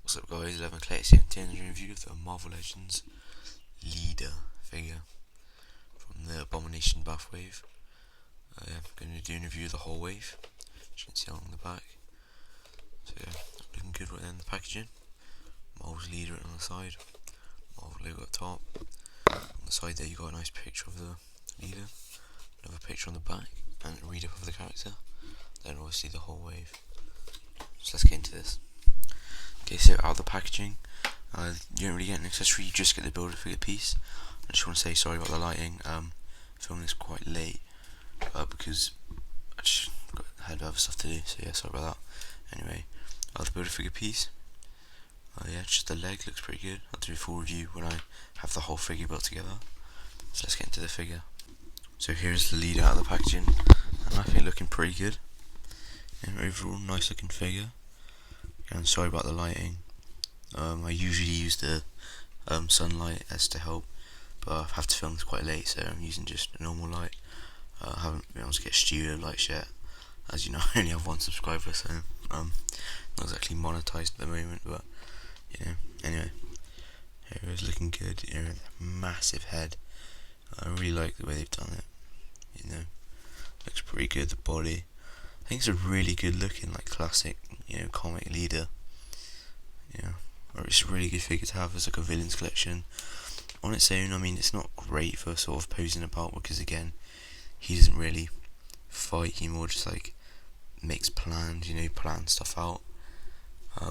What's up guys, 11 Collects here, and a review of the Marvel Legends leader figure from the Abomination BAF wave. I'm going to do a review of the whole wave, as you can see on the back. So yeah, looking good right there in the packaging. Marvel's leader on the side, Marvel logo up top. On the side there you got a nice picture of the leader, another picture on the back, and a read up of the character. Then obviously the whole wave. So let's get into this. Okay, so out of the packaging, you don't really get an accessory, you just get the builder figure piece. I just want to say sorry about the lighting. Filming this quite late because I just had other stuff to do, so yeah, sorry about that. Anyway, the builder figure piece. Yeah, just the leg looks pretty good. I'll do a full review when I have the whole figure built together. So let's get into the figure. So here's the leader out of the packaging, and I think looking pretty good. And overall, nice looking figure. Again, sorry about the lighting. I usually use the sunlight as to help, but I have to film this quite late, so I'm using just a normal light. I haven't been able to get studio lights yet. As you know, I only have one subscriber, so not exactly monetized at the moment, but you know, anyway. Here it is, looking good. You know, massive head. I really like the way they've done it. You know, looks pretty good. The body, I think it's a really good looking, like classic, you know, comic leader. Yeah, or it's a really good figure to have as like a villains collection. On its own, I mean, it's not great for sort of posing about because again, he doesn't really fight. He more just like makes plans, you know, plans stuff out.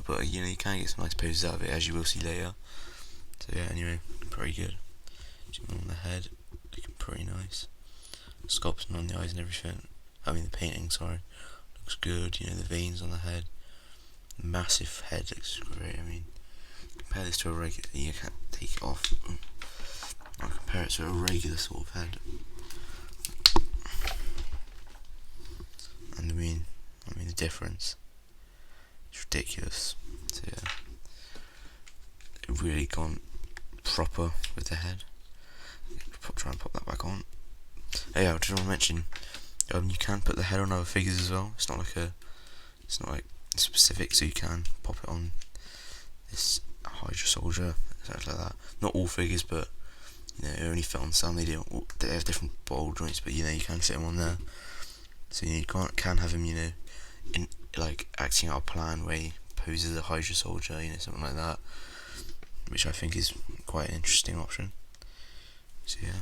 But you know, you can get some nice poses out of it, as you will see later. So yeah, anyway, pretty good. Zoom on the head, looking pretty nice. Sculpting on the eyes and everything. I mean, the painting, sorry, looks good. You know, the veins on the head. Massive head looks great. I mean, compare this to a regular. You can't take it off. I'll compare it to a regular sort of head. And I mean the difference. It's ridiculous. So yeah, it really gone proper with the head. Try and pop that back on. Oh yeah, I just want to mention, you can put the head on other figures as well. It's not like specific, so you can pop it on this Hydra soldier, exactly like that. Not all figures, but you know, only fit on some. They have different ball joints, but you know, you can fit them on there. So you can have him, you know, in like acting out a plan where he poses a Hydra soldier, you know, something like that, which I think is quite an interesting option. So yeah,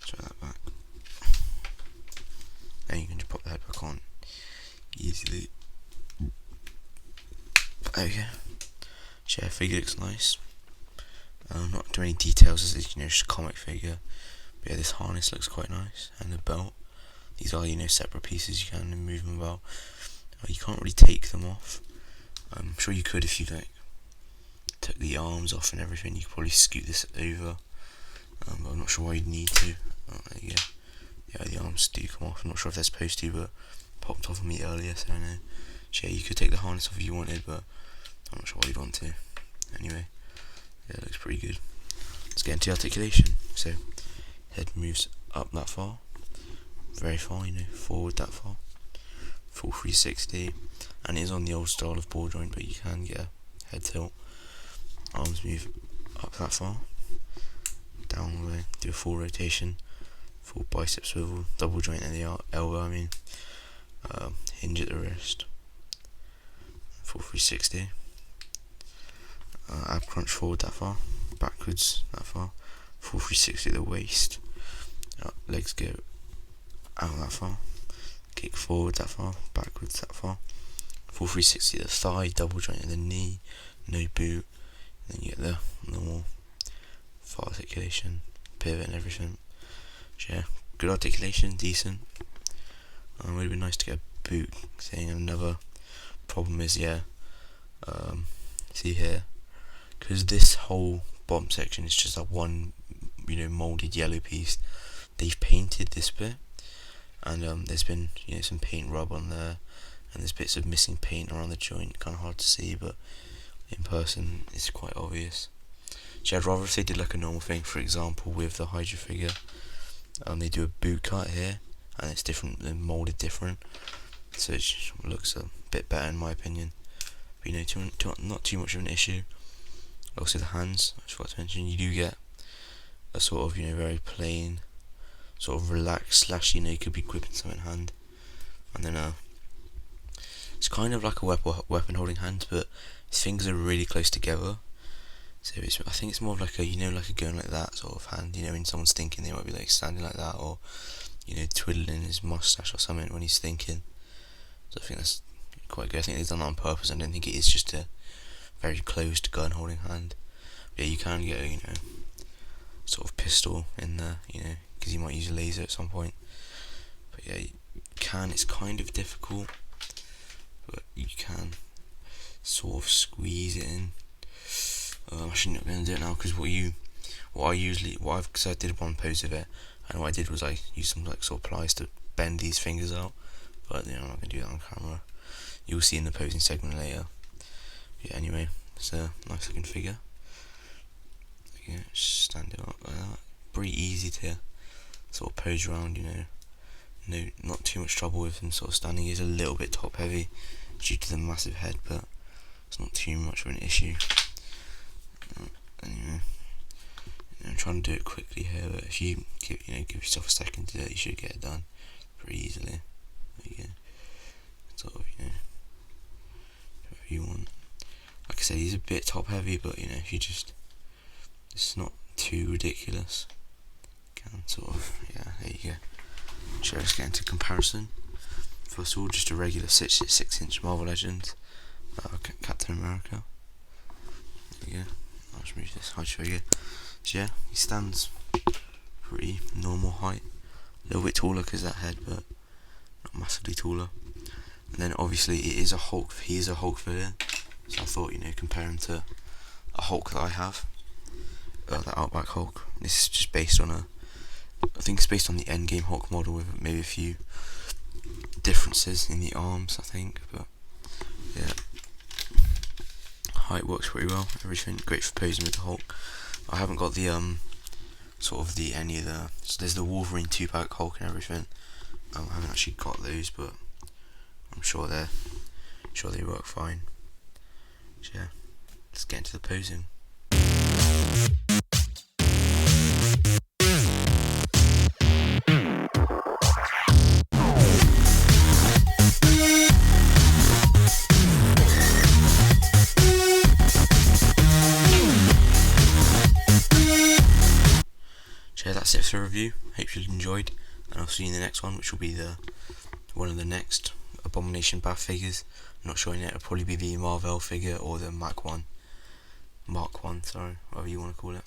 throw that back. Then you can just pop the head back on easily. Okay, so yeah, figure looks nice. Not too many details as it's, you know, just a comic figure. But yeah, this harness looks quite nice, and the belt. These are, you know, separate pieces. You can move them about. You can't really take them off. I'm sure you could if you like took the arms off and everything. You could probably scoot this over. But I'm not sure why you'd need to. There you go. Yeah, the arms do come off. I'm not sure if they're supposed to, but popped off of me earlier, so I know. So yeah, you could take the harness off if you wanted, but I'm not sure why you'd want to. Anyway, yeah, it looks pretty good. Let's get into articulation. So, head moves up that far, very far, you know, forward that far, full 360, and it is on the old style of ball joint, but you can get a head tilt. Arms move up that far, down all the way, do a full rotation, full bicep swivel, double joint at the elbow, I mean, hinge at the wrist, full 360, ab crunch forward that far, backwards that far, full 360 at the waist, legs go out that far, kick forward that far, backwards that far, full 360 at the thigh, double joint at the knee, no boot, and then you get the normal full articulation, pivot and everything. So yeah, good articulation, decent. It would have been nice to get a boot thing. Another problem is, yeah, see here, because this whole bottom section is just that one, you know, molded yellow piece. They've painted this bit, and there's been, you know, some paint rub on there, and there's bits of missing paint around the joint. Kind of hard to see, but in person it's quite obvious. So I'd rather if they did like a normal thing, for example with the Hydra figure, they do a boot cut here, and it's different, they're molded different, so it looks a bit better in my opinion. but not too much of an issue. Also the hands, I forgot to mention, you do get a sort of very plain, sort of relaxed slash you could be gripping something in hand, and then it's kind of like a weapon holding hand, but his fingers are really close together. So I think it's more of like a like a gun like that sort of hand. When someone's thinking, they might be like standing like that, or twiddling his mustache or something when he's thinking. So I think that's quite good. I think they've done that on purpose. I don't think it is just a very closed gun holding hand. But yeah, you can get a sort of pistol in there, because you might use a laser at some point. But yeah, you can. It's kind of difficult, but you can sort of squeeze it in. I'm actually not going to do it now because because I did one pose of it, and what I did was I used some like sort of pliers to bend these fingers out, but I'm not going to do that on camera. You'll see in the posing segment later. Yeah, anyway, it's a nice looking figure. Yeah, just stand it up like that. Pretty easy to sort of pose around, no, not too much trouble with him sort of standing. He's a little bit top heavy due to the massive head, but it's not too much of an issue. Anyway, I'm trying to do it quickly here, but if you give yourself a second to do it, you should get it done pretty easily. There you go. Sort of, whatever you want. Like I said, he's a bit top heavy, but if you just, it's not too ridiculous. Can sort of, yeah, there you go. So let's get into comparison. First of all, just a regular 6-inch Marvel Legends, Captain America. There you go. I'll just move this. I'll show you. So yeah, he stands pretty normal height, a little bit taller because that head, but not massively taller. And then obviously it is a Hulk. He is a Hulk figure, so I thought compare him to a Hulk that I have, the Outback Hulk. This is just based on I think it's based on the Endgame Hulk model with maybe a few differences in the arms, I think, but yeah. Height works pretty well, everything great for posing with the Hulk. I haven't got the so there's the Wolverine 2-pack Hulk and everything. I haven't actually got those, but I'm sure they work fine. So yeah, let's get into the posing. So yeah, that's it for the review. Hope you enjoyed, and I'll see you in the next one, which will be one of the next Abomination BAF figures. I'm not sure yet. It'll probably be the Marvel figure or the Mark 1, sorry, whatever you want to call it.